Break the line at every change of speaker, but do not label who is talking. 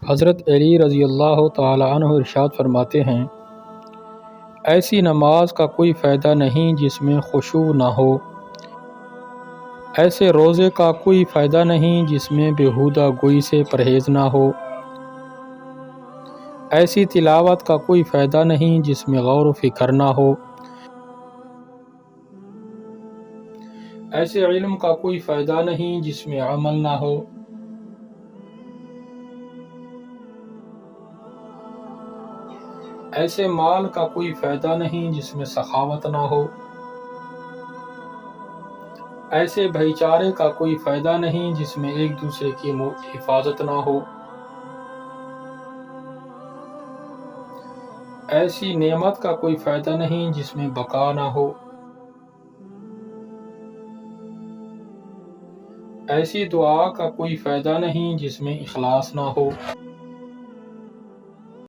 حضرت علی رضی اللہ تعالی عنہ ارشاد فرماتے ہیں، ایسی نماز کا کوئی فائدہ نہیں جس میں خشوع نہ ہو، ایسے روزے کا کوئی فائدہ نہیں جس میں بیہودہ گوئی سے پرہیز نہ ہو، ایسی تلاوت کا کوئی فائدہ نہیں جس میں غور و فکر نہ ہو، ایسے علم کا کوئی فائدہ نہیں جس میں عمل نہ ہو، ایسے مال کا کوئی فائدہ نہیں جس میں سخاوت نہ ہو، ایسے بھائی چارے کا کوئی فائدہ نہیں جس میں ایک دوسرے کی حفاظت نہ ہو، ایسی نعمت کا کوئی فائدہ نہیں جس میں بقا نہ ہو، ایسی دعا کا کوئی فائدہ نہیں جس میں اخلاص نہ ہو۔